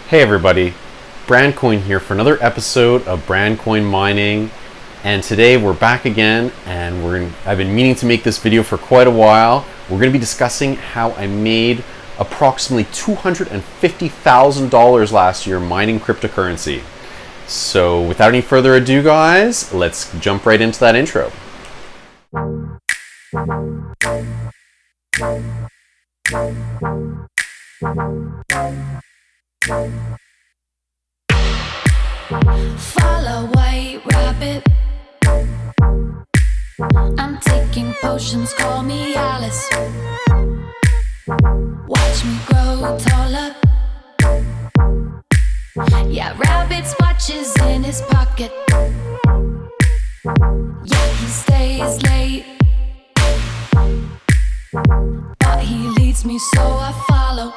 Hey everybody, RavenCoin here for another episode of RavenCoin Mining, and today we're back again, and I've been meaning to make this video for quite a while. We're going to be discussing how I made approximately $250,000 last year mining cryptocurrency. So without any further ado guys, let's jump right into that intro. Follow white rabbit. I'm taking potions, call me Alice. Watch me grow taller. Yeah, rabbit's watches in his pocket. Yeah, he stays late, but he leads me so I follow.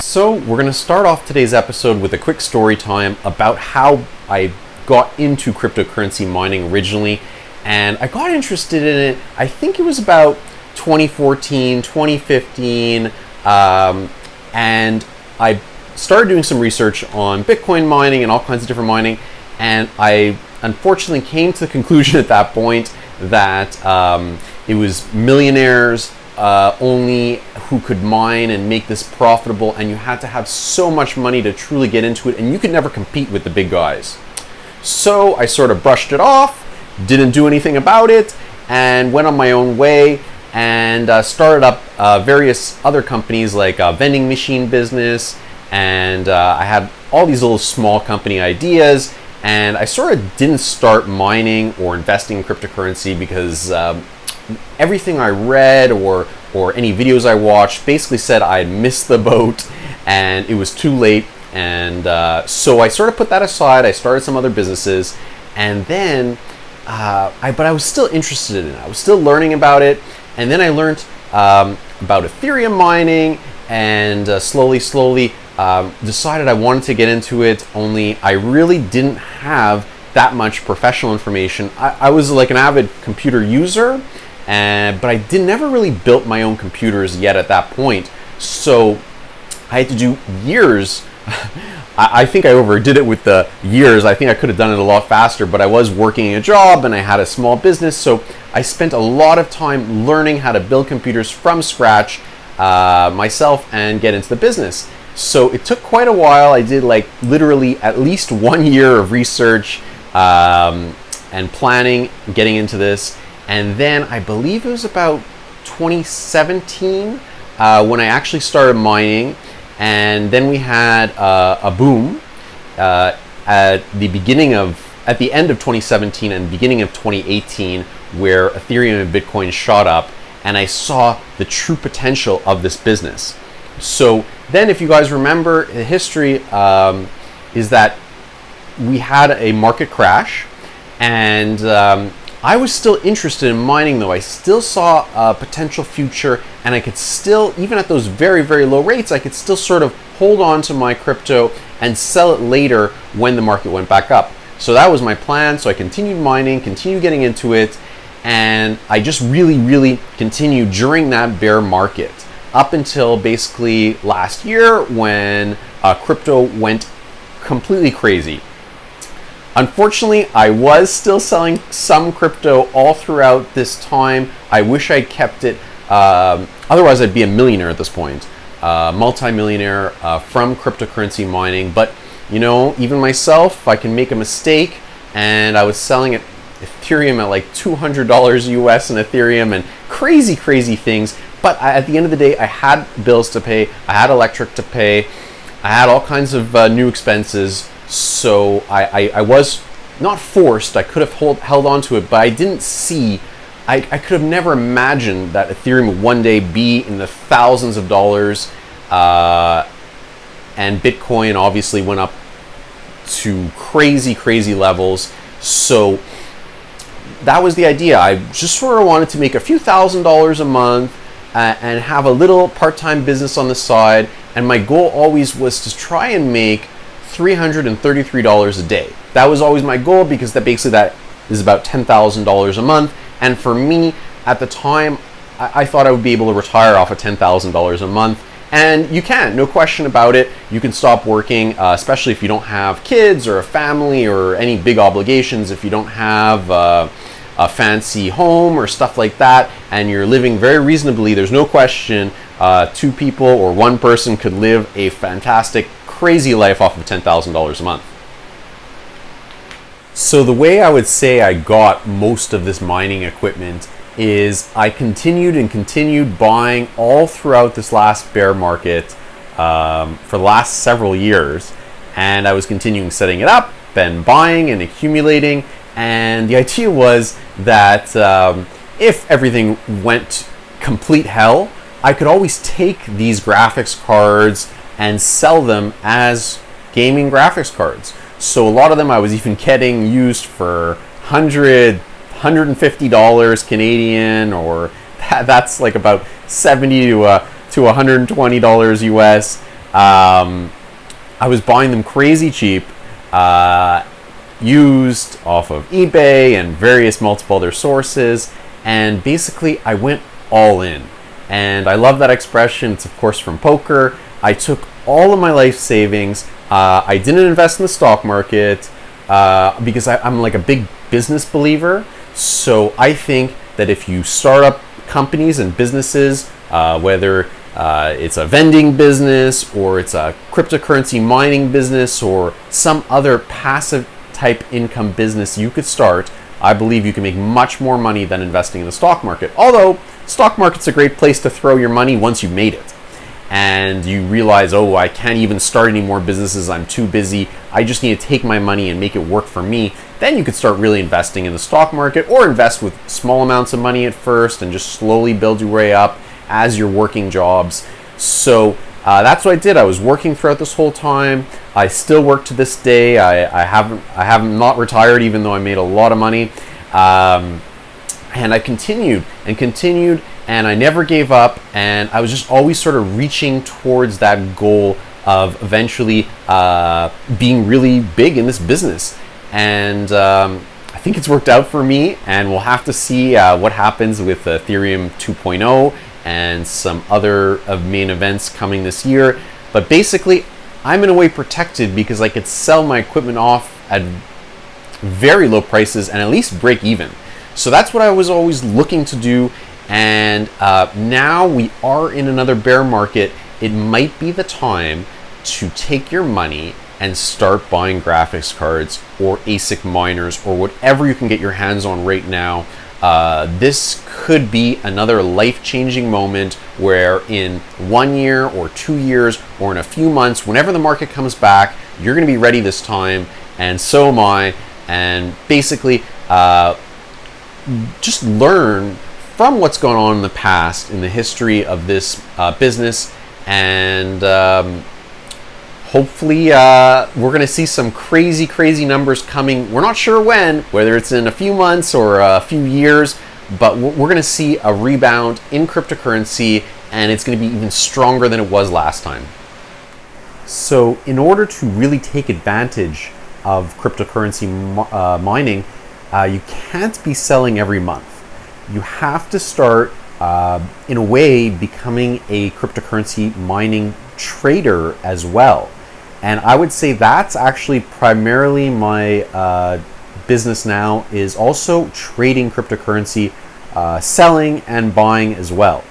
So we're going to start off today's episode with a quick story time about how I got into cryptocurrency mining originally. And I got interested in it, I think it was about 2014, 2015, and I started doing some research on Bitcoin mining and all kinds of different mining. And I unfortunately came to the conclusion at that point that it was millionaires only who could mine and make this profitable, and you had to have so much money to truly get into it, and you could never compete with the big guys. So I sort of brushed it off, didn't do anything about it, and went on my own way and started up various other companies like a vending machine business, and I had all these little small company ideas, and I sort of didn't start mining or investing in cryptocurrency because everything I read or any videos I watched basically said I had missed the boat and it was too late, and so I sort of put that aside. I started some other businesses, and then but I was still interested in it. I was still learning about it, and then I learned about Ethereum mining, and slowly decided I wanted to get into it, only I really didn't have that much professional information. I was like an avid computer user, but I never really built my own computers yet at that point. So I had to do years. I think I overdid it with the years. I think I could have done it a lot faster, but I was working a job and I had a small business. So I spent a lot of time learning how to build computers from scratch myself and get into the business. So it took quite a while. I did like literally at least 1 year of research and planning, getting into this. And then I believe it was about 2017 when I actually started mining. And then we had a boom at the end of 2017 and beginning of 2018, where Ethereum and Bitcoin shot up, and I saw the true potential of this business. So then, if you guys remember, the history is that we had a market crash, and I was still interested in mining though. I still saw a potential future, and I could still, even at those very, very low rates, I could still sort of hold on to my crypto and sell it later when the market went back up. So that was my plan. So I continued mining, continued getting into it, and I just really continued during that bear market up until basically last year when crypto went completely crazy. Unfortunately, I was still selling some crypto all throughout this time. I wish I kept it. Otherwise, I'd be a millionaire at this point, multi-millionaire from cryptocurrency mining. But you know, even myself, I can make a mistake, and I was selling it Ethereum at like $200 US in Ethereum and crazy things. But at the end of the day, I had bills to pay. I had electric to pay. I had all kinds of new expenses. So I was not forced. I could have held on to it, but I didn't see. I could have never imagined that Ethereum would one day be in the thousands of dollars, and Bitcoin obviously went up to crazy levels. So that was the idea. I just sort of wanted to make a few $1,000s a month and have a little part-time business on the side. And my goal always was to try and make $333 a day. That was always my goal, because that is about $10,000 a month. And for me, at the time, I thought I would be able to retire off of $10,000 a month, And you can, no question about it. You can stop working, especially if you don't have kids or a family or any big obligations, if you don't have a fancy home or stuff like that, and you're living very reasonably. There's no question two people or one person could live a fantastic, crazy life off of $10,000 a month. So the way I would say I got most of this mining equipment is I continued buying all throughout this last bear market for the last several years, and I was continuing setting it up and buying and accumulating. And the idea was that if everything went complete hell, I could always take these graphics cards and sell them as gaming graphics cards. So a lot of them I was even getting used for $150 Canadian, or that's like about $70 to $120 US. I was buying them crazy cheap, used off of eBay and various multiple other sources, and basically I went all in. And I love that expression. It's of course from poker. I took all of my life savings. I didn't invest in the stock market because I'm like a big business believer. So I think that if you start up companies and businesses, whether it's a vending business or it's a cryptocurrency mining business or some other passive type income business you could start, I believe you can make much more money than investing in the stock market. Although stock market's a great place to throw your money once you've made it and you realize, oh, I can't even start any more businesses, I'm too busy, I just need to take my money and make it work for me. Then you could start really investing in the stock market, or invest with small amounts of money at first and just slowly build your way up as you're working jobs. So that's what I did. I was working throughout this whole time. I still work to this day. I haven't not retired, even though I made a lot of money. And I continued, and I never gave up. And I was just always sort of reaching towards that goal of eventually being really big in this business. And I think it's worked out for me, and we'll have to see what happens with Ethereum 2.0 and some other main events coming this year. But basically, I'm in a way protected because I could sell my equipment off at very low prices and at least break even. So that's what I was always looking to do. And now we are in another bear market. It might be the time to take your money and start buying graphics cards or ASIC miners or whatever you can get your hands on right now. This could be another life-changing moment where in 1 year or 2 years or in a few months, whenever the market comes back, you're going to be ready this time, and so am I. And basically, just learn from what's gone on in the past, in the history of this business, and hopefully we're going to see some crazy numbers coming. We're not sure when, whether it's in a few months or a few years, but we're going to see a rebound in cryptocurrency, and it's going to be even stronger than it was last time. So in order to really take advantage of cryptocurrency mining, you can't be selling every month. You have to start, in a way, becoming a cryptocurrency mining trader as well. And I would say that's actually primarily my business now, is also trading cryptocurrency, selling and buying as well.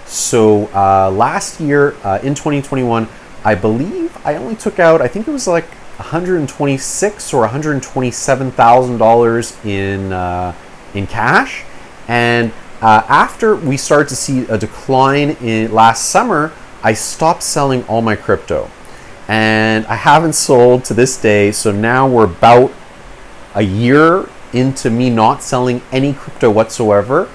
So last year in 2021, I believe I only took out, I think it was like $126,000 or $127,000 in cash. And after we started to see a decline in last summer, I stopped selling all my crypto, and I haven't sold to this day. So now we're about a year into me not selling any crypto whatsoever,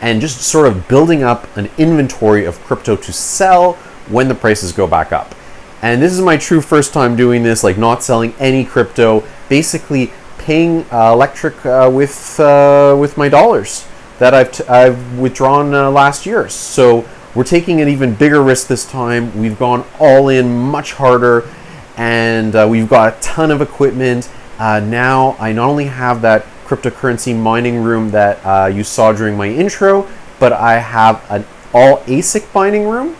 and just sort of building up an inventory of crypto to sell when the prices go back up. And this is my true first time doing this, like not selling any crypto, basically paying electric with my dollars that I've withdrawn last year. So we're taking an even bigger risk this time. We've gone all in much harder, and we've got a ton of equipment. Now I not only have that cryptocurrency mining room that you saw during my intro, but I have an all ASIC mining room.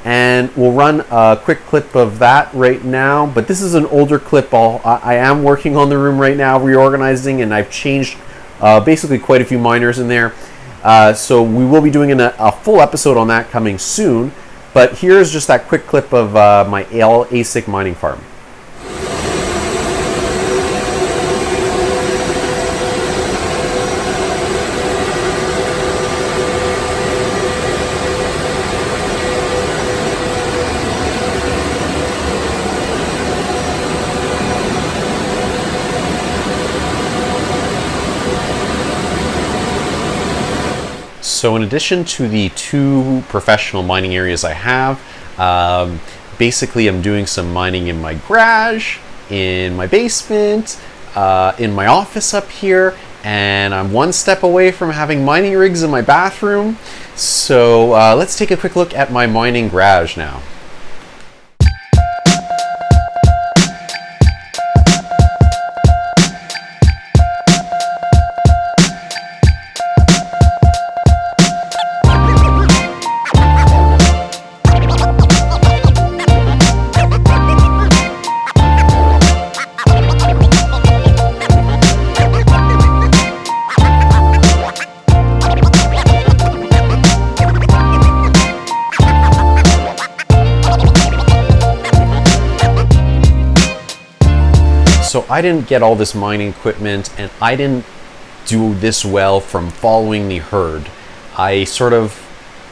and we'll run a quick clip of that right now. But this is an older clip. I am working on the room right now, reorganizing, and I've changed basically quite a few miners in there. So we will be doing a full episode on that coming soon. But here's just that quick clip of my ASIC mining farm. So in addition to the 2 professional mining areas I have, basically I'm doing some mining in my garage, in my basement, in my office up here, and I'm 1 step away from having mining rigs in my bathroom. So let's take a quick look at my mining garage now. So I didn't get all this mining equipment, and I didn't do this well from following the herd. I sort of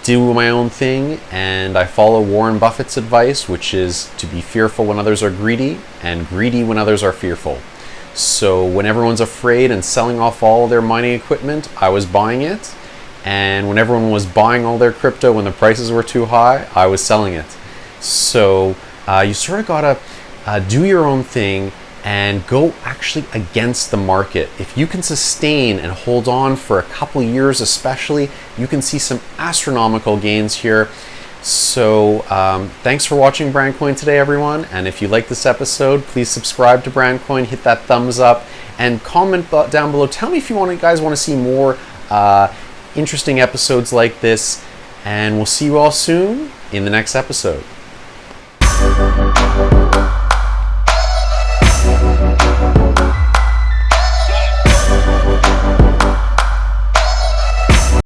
do my own thing, and I follow Warren Buffett's advice, which is to be fearful when others are greedy, and greedy when others are fearful. So when everyone's afraid and selling off all their mining equipment, I was buying it. And when everyone was buying all their crypto when the prices were too high, I was selling it. So you sort of gotta do your own thing and go actually against the market. If you can sustain and hold on for a couple years especially, you can see some astronomical gains here. So thanks for watching BrandCoin today, everyone. And if you like this episode, please subscribe to BrandCoin, hit that thumbs up, and comment down below. Tell me if you guys want to see more interesting episodes like this. And we'll see you all soon in the next episode.